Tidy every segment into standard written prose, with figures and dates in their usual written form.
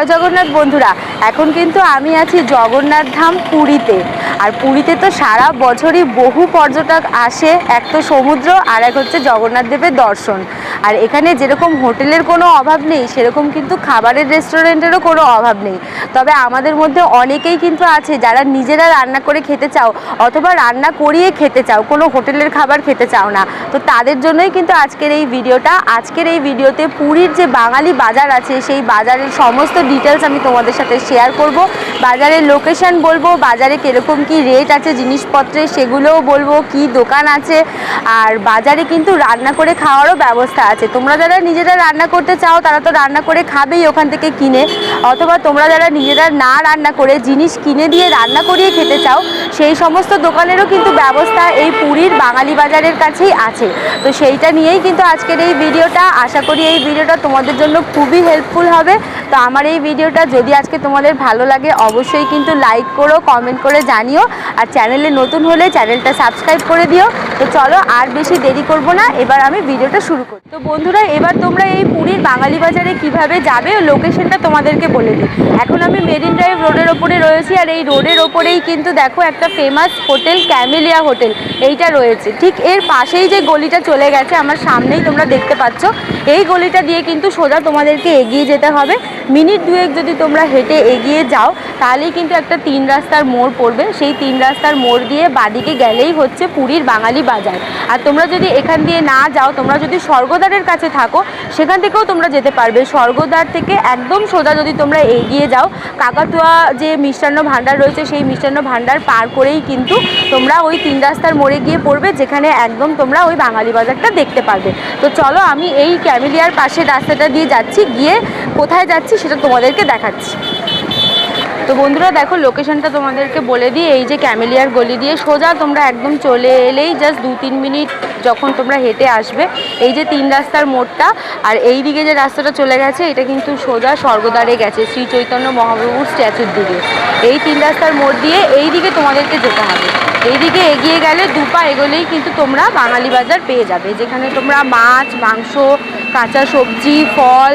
জয় জগন্নাথ বন্ধুরা। এখন কিন্তু আমি আছি জগন্নাথ ধাম পুরীতে। আর পুরীতে তো সারা বছরই বহু পর্যটক আসে, এক তো সমুদ্র আর এক হচ্ছে জগন্নাথ দেবের দর্শন। আর এখানে যেরকম হোটেলের কোনো অভাব নেই, সেরকম কিন্তু খাবারের রেস্টুরেন্টেরও কোনো অভাব নেই। তবে আমাদের মধ্যে অনেকেই কিন্তু আছে যারা নিজেরা রান্না করে খেতে চাও অথবা রান্না করিয়ে খেতে চাও, কোনো হোটেলের খাবার খেতে চাও না। তো তাদের জন্যই কিন্তু আজকের এই ভিডিওটা। আজকের এই ভিডিওতে পুরীর যে বাঙালি বাজার আছে সেই বাজারের সমস্ত ডিটেলস আমি তোমাদের সাথে শেয়ার করব। বাজারের লোকেশন বলবো, বাজারে কীরকম কি রেট আছে জিনিসপত্রের সেগুলোও বলবো, কি দোকান আছে। আর বাজারে কিন্তু রান্না করে খাওয়ারও ব্যবস্থা আছে। তোমরা যারা নিজেরা রান্না করতে চাও তারা তো রান্না করে খাবেই ওখান থেকে কিনে, অথবা তোমরা যারা নিজেরা না রান্না করে জিনিস কিনে দিয়ে রান্না করিয়ে খেতে চাও সেই সমস্ত দোকানেরও কিন্তু ব্যবস্থা এই পুরীর বাঙালি বাজারের কাছেই আছে। তো সেইটা নিয়েই কিন্তু আজকের এই ভিডিওটা। আশা করি এই ভিডিওটা তোমাদের জন্য খুবই হেল্পফুল হবে। তো আমার এই ভিডিওটা যদি আজকে তোমাদের ভালো লাগে অবশ্যই কিন্তু লাইক করো, কমেন্ট করে জানিও। আর চ্যানেলে নতুন হলে চ্যানেলটা সাবস্ক্রাইব করে দিও। তো চলো আর বেশি দেরি করব না, এবার আমি ভিডিওটা শুরু করি। তো বন্ধুরা, এবার তোমরা এই পুরীর বাঙালি বাজারে কিভাবে যাবে লোকেশনটা তোমাদেরকে বলে দিই। এখন আমি মেরিন ড্রাইভ রোডের ওপরে রয়েছি, আর এই রোডের ওপরেই কিন্তু দেখো একটা ফেমাস হোটেল ক্যামেলিয়া হোটেল এইটা রয়েছে। ঠিক এর পাশেই যে গলিটা চলে গেছে আমার সামনেই তোমরা দেখতে পাচ্ছ, এই গলিটা দিয়ে কিন্তু সোজা তোমাদেরকে এগিয়ে যেতে হবে। মিনিট দুয়েক যদি তোমরা হেঁটে এগিয়ে যাও তাহলেই কিন্তু একটা 3 রাস্তার মোড় পড়বে। সেই 3 রাস্তার মোড় দিয়ে বাদিকে গেলেই হচ্ছে পুরীর বাঙালি বাজার। আর তোমরা যদি এখান দিয়ে না যাও, তোমরা যদি স্বর্গদ্বারের কাছে থাকো সেখান থেকেও তোমরা যেতে পারবে। স্বর্গদ্বার থেকে একদম সোজা যদি তোমরা এগিয়ে যাও, কাকাতুয়া যে মিষ্টান্ন ভাণ্ডার রয়েছে সেই মিষ্টান্ন ভাণ্ডার পার করেই কিন্তু তোমরা ওই 3 রাস্তার মোড়ে গিয়ে পড়বে, যেখানে একদম তোমরা ওই বাঙালি বাজারটা দেখতে পারবে। তো চলো আমি এই ক্যামেলিয়ার পাশের রাস্তাটা দিয়ে যাচ্ছি, গিয়ে কোথায় যাচ্ছি সেটা তোমাদেরকে দেখাচ্ছি। তো বন্ধুরা দেখো, লোকেশনটা তোমাদেরকে বলে দিই। এই যে ক্যামেলিয়ার গলি দিয়ে সোজা তোমরা একদম চলে এলেই জাস্ট 2-3 মিনিট যখন তোমরা হেঁটে আসবে, এই যে 3 রাস্তার মোড়টা, আর এই দিকে যে রাস্তাটা চলে গেছে এটা কিন্তু সোজা স্বর্গদ্বারে গেছে, শ্রী চৈতন্য মহাপ্রভুর স্ট্যাচুর দিকে। এই 3 রাস্তার মোড় দিয়ে এই দিকে তোমাদেরকে যেতে হবে। এই দিকে এগিয়ে গেলে 2 পা এগোলেই কিন্তু তোমরা বাঙালি বাজার পেয়ে যাবে, যেখানে তোমরা মাছ, মাংস, কাঁচা সবজি, ফল,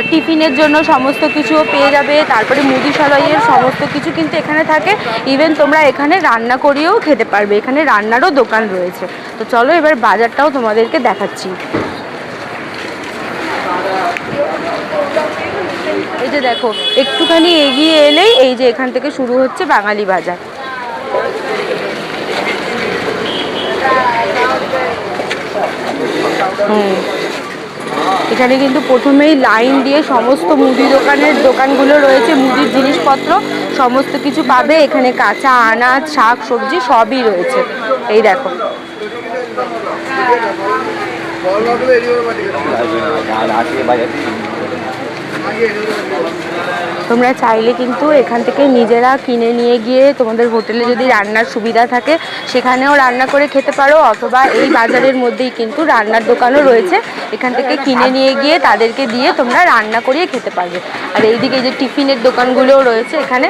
টিফিনের জন্য সমস্ত কিছুও পেয়ে যাবে। তারপরে মুদি সারাইয়ের সমস্ত কিছু কিন্তু এখানে থাকে। ইভেন তোমরা এখানে রান্না করিয়েও খেতে পারবে, এখানে রান্নারও দোকান রয়েছে। তো চলো এবার বাজারটাও তোমাদেরকে দেখাচ্ছি। এই যে দেখো, একটুখানি এগিয়ে এলেই এই যে এখান থেকে শুরু হচ্ছে বাঙালি বাজার। এখানে কিন্তু প্রথমেই লাইন দিয়ে সমস্ত মুদি দোকানগুলো রয়েছে। মুদির জিনিসপত্র সমস্ত কিছু পাবে এখানে, কাঁচা আনাজ, শাক সবজি সবই রয়েছে। এই দেখো, তোমরা চাইলে কিন্তু এখান থেকে নিজেরা কিনে নিয়ে গিয়ে তোমাদের হোটেলে যদি রান্নার সুবিধা থাকে সেখানেও রান্না করে খেতে পারো, অথবা এই বাজারের মধ্যেই কিন্তু রান্নার দোকানও রয়েছে, এখান থেকে কিনে নিয়ে গিয়ে তাদেরকে দিয়ে তোমরা রান্না করিয়ে খেতে পারবে। আর এইদিকে যে টিফিনের দোকানগুলোও রয়েছে, এখানে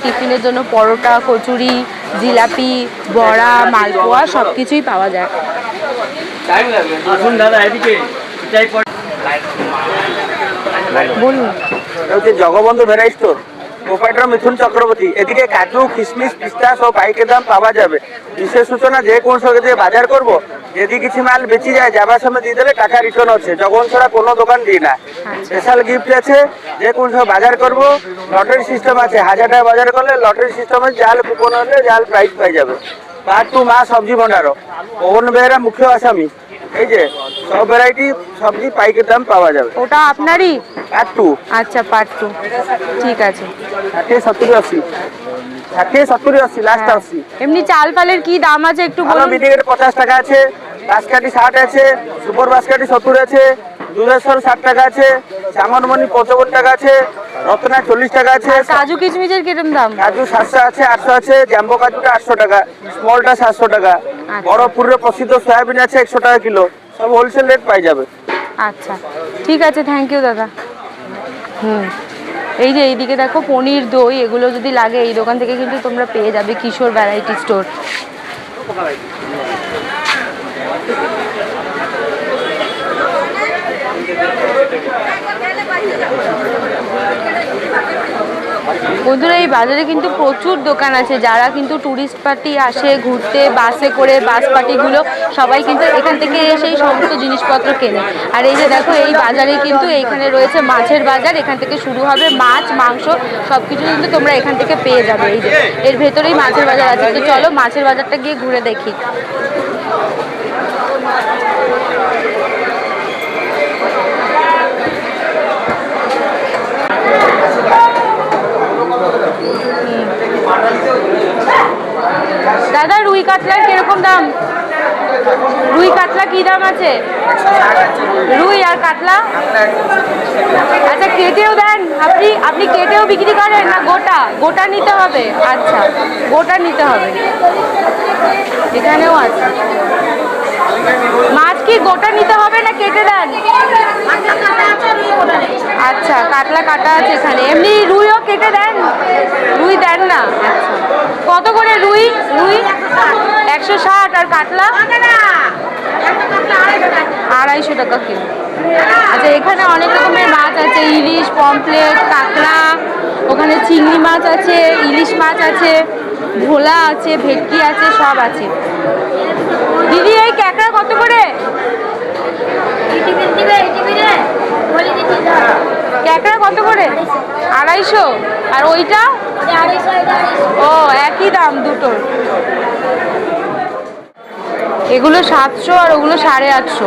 টিফিনের জন্য পরোটা, কচুরি, জিলাপি, বড়া, মালপোয়া সব কিছুই পাওয়া যায়। বলুন। জগবন্ধু ভ্যারাইটি স্টোর, প্রোপাইটর মিথুন চক্রবর্তী। এদিকে কাজু, কিশমিশ, পিস্তাস ও পাইকের দাম পাওয়া যাবে। বিশেষ সূচনা, যে কোন সঙ্গে দিয়ে বাজার করব, যদি কিছু মাল বেঁচে যায় যাবার সময় দিয়ে দিলে টাকা রিটার্ন হচ্ছে। যখন ছাড়া কোনো দোকান দিই না। স্পেশাল গিফট আছে, যে কোন সময় বাজার করব, লটারি সিস্টেম আছে। 1000 টাকা বাজার করলে লটারি সিস্টেমে জাল কুপন হলে জাল প্রাইজ পাই যাবে। পার্ট 2 মা সবজি ভান্ডারও, পবন বেহরা মুখ্য আসামি। এই যে সব ভ্যারাইটি সবজি পাইকের দাম পাওয়া যাবে। ওটা আপনারই? পার্ট 2। আচ্ছা, পার্ট 2, ঠিক আছে। 70-80 লাস্ট 80। এমনি চাল ফালের কি দাম আছে একটু বলুন। মিডিকেট 50 টাকা আছে, বাসকাটি 60 আছে, সুপার বাসকাটি 70 আছে, দুধেশ্বর 60 টাকা আছে, চামনমণি 55 টাকা আছে, রত্না 40 টাকা আছে। কাজু কিশমিশের কিরকম দাম? কাজু 700 আছে, 800 আছে, জ্যাম্বো কাজুটা 800 টাকা, স্মলটা 700 টাকা। বড়পুরের প্রসিদ্ধ সয়াবিন আছে 100 টাকা কিলো। সব হোলসেল রেট পাই যাবে। আচ্ছা, ঠিক আছে, থ্যাংক ইউ দাদা। এই যে এইদিকে দেখো পনির, দই এগুলো যদি লাগে এই দোকান থেকে কিন্তু তোমরা পেয়ে যাবে, কিশোর ভ্যারাইটি স্টোর। বন্ধুরা এই বাজারে কিন্তু প্রচুর দোকান আছে, যারা কিন্তু টুরিস্ট পার্টি আসে ঘুরতে বাসে করে, বাস পার্টিগুলো সবাই কিন্তু এখান থেকে এসে এই সমস্ত জিনিসপত্র কেনে। আর এই যে দেখো এই বাজারে কিন্তু এইখানে রয়েছে মাছের বাজার, এখান থেকে শুরু হবে, মাছ মাংস সব কিছু কিন্তু তোমরা এখান থেকে পেয়ে যাবে। এই যে এর ভেতরেই মাছের বাজার আছে, তো চলো মাছের বাজারটা গিয়ে ঘুরে দেখি। দাদা রুই কাতলার কিরকম দাম? রুই কাতলা কি দাম আছে? রুই আর কাতলা? আচ্ছা কেটেও দেন আপনি? আপনি কেটেও বিক্রি করেন না গোটা? গোটা নিতে হবে, আচ্ছা গোটা নিতে হবে। এখানেও আছে। মাছ কি গোটা নিতে হবে না কেটে দেন? আচ্ছা কাতলা কাটা আছে এখানে। এমনি রুইও কেটে দেন? রুই দেন না? আচ্ছা কত করে রুই? রুই 160 আর কাতলা 250 টাকা কিলো। আচ্ছা এখানে অনেক রকমের মাছ আছে, ইলিশ, পমফ্লেট, কাঁকড়া, ওখানে চিংড়ি মাছ আছে, ইলিশ মাছ আছে, ভোলা আছে, ভেটকি আছে, সব আছে। দিদি এই কাঁকড়া কত করে? কাঁকড়া কত করে? 250। আর ওইটা? ও একই দাম দুটোর। এগুলো 700 আর ওগুলো 850।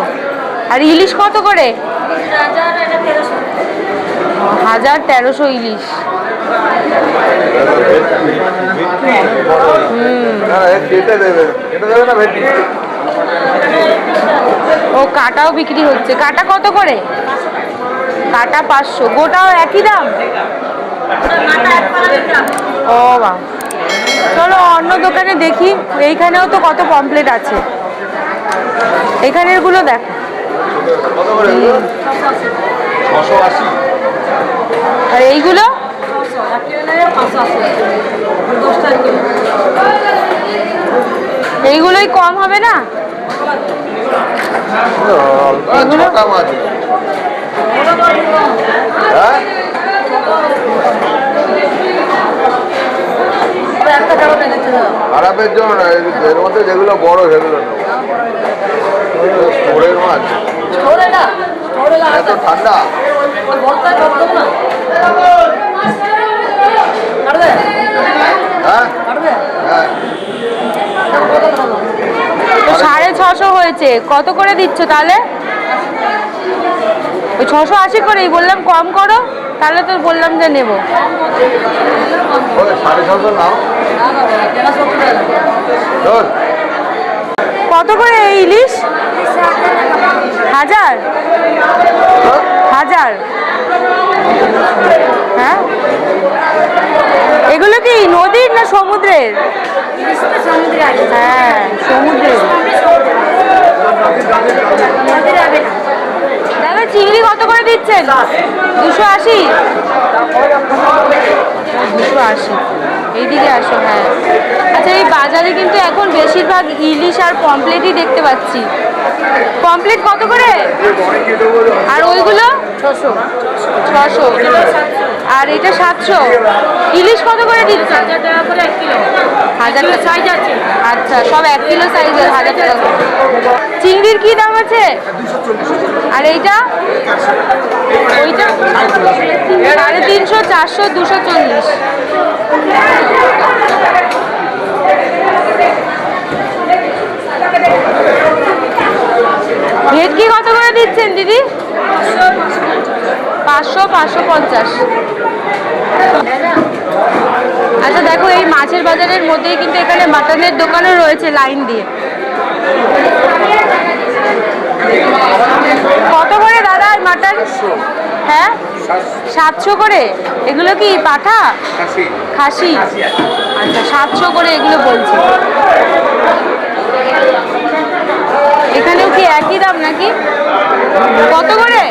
আর ইলিশ কত করে? 1300 ইলিশ। ও কাটাও বিক্রি হচ্ছে। কাটা কত করে? কাটা 500। গোটাও একই দাম? ও বা, চলো অন্য দোকানে দেখি। এইখানেও তো কত পমফ্লেট আছে, এখানের গুলো দেখো। আর এইগুলো এইগুলোই কম হবে না? এগুলো খারাপের জন্য না, এর মধ্যে যেগুলো বড় সেগুলো নেব। মাছ এত ঠান্ডা। হ্যাঁ হ্যাঁ 650 হয়েছে। কত করে দিচ্ছ তাহলে? ওই 680 করেই বললাম, কম করো তাহলে। তো বললাম যে নেব। 650 নাও। কত করে এই ইলিশ? 1000? 1000? হ্যাঁ এগুলো কি নদীর না সমুদ্রের? হ্যাঁ সমুদ্রের। দাদা চিংড়ি কত করে দিচ্ছেন? 280? 280। এইদিকে আসো। হ্যাঁ আচ্ছা এই বাজারে কিন্তু এখন বেশিরভাগ ইলিশ আর পমফ্লেটই দেখতে পাচ্ছি। পমফ্লেট কত করে? আর ওইগুলো 600। আর এটা 700। ইলিশ কত করে দিচ্ছে? 1000 টাকা করে 1 কিলো। 1000 টাকা সাইজ আছে? আচ্ছা সব 1 কিলো সাইজের 1000 টাকা করে। চিংড়ির কি দাম আছে? আর এইটা? ওইটা 350, 400, 240। ভেটকি কত করে দিচ্ছেন দিদি? 500, 550। আচ্ছা দেখো এই মাছের বাজারের মধ্যেই কিন্তু এখানে মাটনের দোকানও রয়েছে লাইন দিয়ে। কত করে দাদা মাটন? হ্যাঁ 700 করে। এগুলো কি পাঠা? খাসি। আচ্ছা 700 করে এগুলো বলছে। এখানেও কি একই দাম নাকি? কত করে?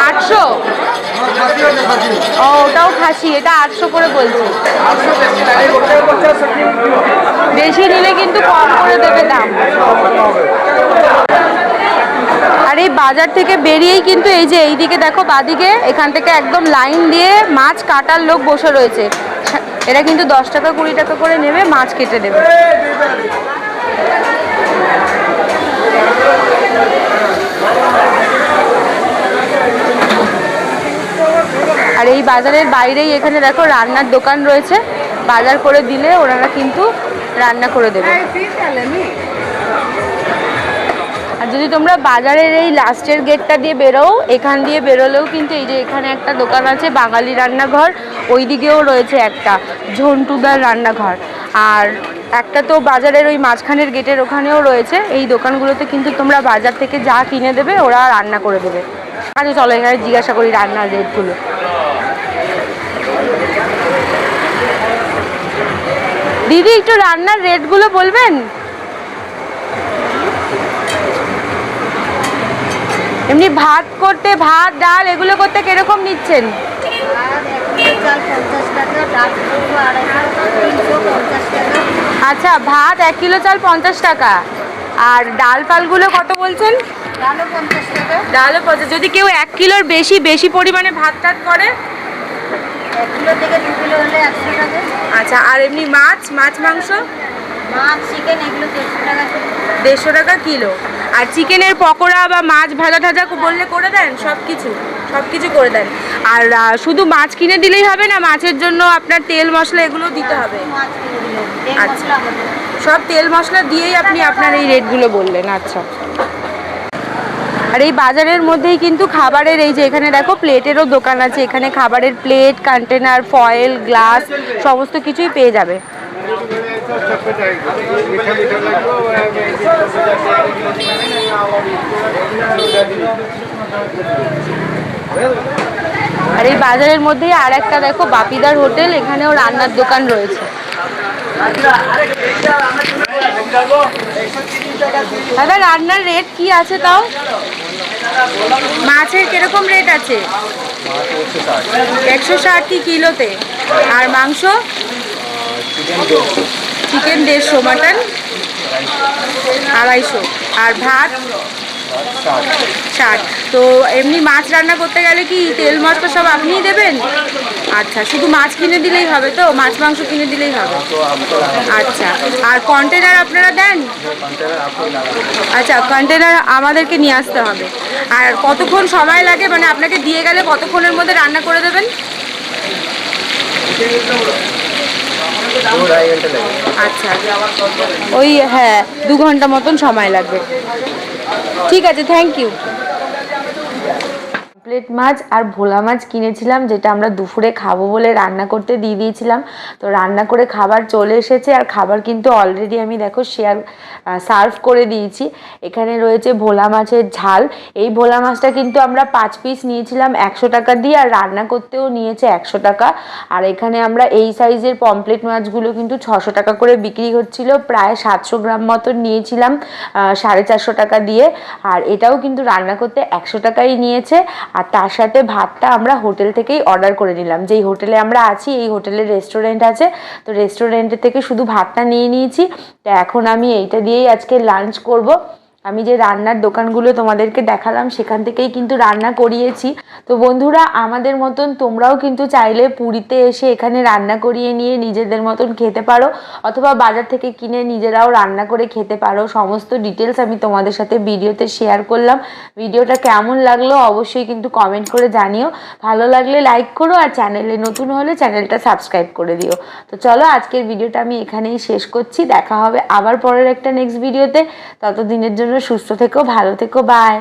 800। ও ওটাও খাসি, এটা 800 করে বলছে। বেশি নিলে কিন্তু কম করে দেবে দাম। আর এই বাজার থেকে বেরিয়েই কিন্তু এই যে এইদিকে দেখো বাদিকে এখান থেকে একদম লাইন দিয়ে মাছ কাটার লোক বসে রয়েছে। এরা কিন্তু 10 টাকা 20 টাকা করে নেবে, মাছ কেটে দেবে। আর এই বাজারের বাইরেই এখানে দেখো রান্নার দোকান রয়েছে, বাজার করে দিলে ওনারা কিন্তু রান্না করে দেবে। আর যদি তোমরা বাজারের এই লাস্টের গেটটা দিয়ে বেরো, এখান দিয়ে বেরোলেও কিন্তু এই যে এখানে একটা দোকান আছে বাঙালি রান্নাঘর, ওই দিকেও রয়েছে একটা ঝন্টুদার রান্নাঘর, আর একটা তো বাজারের ওই মাঝখানের গেটের ওখানেও রয়েছে। এই দোকানগুলোতে কিন্তু তোমরা বাজার থেকে যা কিনে দেবে ওরা রান্না করে দেবে। আচ্ছা চলো এখানে জিজ্ঞাসা করি রান্নার রেটগুলো। দিদি একটু রান্নার রেটগুলো বলবেন? এমনি ভাত করতে, ভাত ডাল এগুলো করতে কিরকম নিচ্ছেন? আচ্ছা ভাত 1 কিলো চাল 50 টাকা, আর ডাল ফালগুলো কত বলছেন? ডালও 50। যদি কেউ 1 কিলোর বেশি পরিমাণে ভাত টাত করে 1 কিলো থেকে 2 কিলো হলে 100 টাকা। আচ্ছা আর এমনি মাছ মাংস? মাছ চিকেন এগুলো 150 টাকা। 150 টাকা কিলো। আর চিকেনের পকোড়া বা মাছ ভাজা টাজা বললে করে দেন? সব কিছু করে দেন। আর শুধু মাছ কিনে দিলেই হবে না, মাছের জন্য আপনার তেল মশলা এগুলো দিতে হবে? মাছ কিনে দিলে তেল আচ্ছা। মশলা আমাদের। সব তেল মশলা দিয়েই আপনি আপনার এই রেটগুলো বললেন। আচ্ছা। আর এই বাজারের মধ্যেই কিন্তু খাবারের এই যে এখানে দেখো প্লেটেরও দোকান আছে, এখানে খাবারের প্লেট, কন্টেনার, ফয়েল, গ্লাস সমস্ত কিছুই পেয়ে যাবে। আর এই বাজারের মধ্যেই আর একটা দেখো বাপিদার হোটেল, এখানেও রান্নার দোকান রয়েছে। দাদা রান্নার রেট কি আছে তাও? মাছের কিরকম রেট আছে? 160 কি কিলোতে? আর মাংস? চিকেন 150, মাটন 250, আর ভাত 60। তো এমনি মাছ রান্না করতে গেলে কি তেল মশলা সব আপনিই দেবেন? আচ্ছা শুধু মাছ কিনে দিলেই হবে তো? মাছ মাংস কিনে দিলেই হবে? আচ্ছা আর কন্টেনার আপনারা দেন? আচ্ছা কন্টেনার আমাদেরকে নিয়ে আসতে হবে। আর কতক্ষণ সময় লাগে, মানে আপনাকে দিয়ে গেলে কতক্ষণের মধ্যে রান্না করে দেবেন? আচ্ছা ওই হ্যাঁ 2 ঘন্টা মতন সময় লাগবে। ঠিক আছে, থ্যাংক ইউ। প্লেট মাছ আর ভোলা মাছ কিনেছিলাম, যেটা আমরা দুপুরে খাবো বলে রান্না করতে দিয়ে দিয়েছিলাম। তো রান্না করে খাবার চলে এসেছে, আর খাবার কিন্তু অলরেডি আমি দেখো সার্ভ করে দিয়েছি। এখানে রয়েছে ভোলা মাছের ঝাল। এই ভোলা মাছটা কিন্তু আমরা 5 পিস নিয়েছিলাম 100 টাকা দিয়ে, আর রান্না করতেও নিয়েছে 100 টাকা। আর এখানে আমরা এই সাইজের পমপ্লেট মাছগুলো কিন্তু 600 টাকা করে বিক্রি হচ্ছিল, প্রায় 700 গ্রাম মতন নিয়েছিলাম 450 টাকা দিয়ে। আর এটাও কিন্তু রান্না করতে 100 টাকাই নিয়েছে। আর তার সাথে ভাতটা আমরা হোটেল থেকেই অর্ডার করে নিলাম। যেই হোটেলে আমরা আছি এই হোটেলের রেস্টুরেন্ট আছে, তো রেস্টুরেন্টের থেকে শুধু ভাতটা নিয়ে নিয়েছি। তো এখন আমি এইটা দিয়েই আজকে লাঞ্চ করব। আমি যে রান্নার দোকানগুলো তোমাদেরকে দেখালাম সেখান থেকেই কিন্তু রান্না করিয়েছি। তো বন্ধুরা আমাদের মতন তোমরাও কিন্তু চাইলে পুরীতে এসে এখানে রান্না করিয়ে নিয়ে নিজেদের মতন খেতে পারো, অথবা বাজার থেকে কিনে নিজেরাও রান্না করে খেতে পারো। সমস্ত ডিটেলস আমি তোমাদের সাথে ভিডিওতে শেয়ার করলাম। ভিডিওটা কেমন লাগলো অবশ্যই কিন্তু কমেন্ট করে জানিও। ভালো লাগলে লাইক করো, আর চ্যানেলে নতুন হলে চ্যানেলটা সাবস্ক্রাইব করে দিও। তো চলো আজকের ভিডিওটা আমি এখানেই শেষ করছি। দেখা হবে আবার পরের একটা নেক্সট ভিডিওতে। ততদিনের জন্য সুস্থ থেকো, ভালো থেকো, বাই।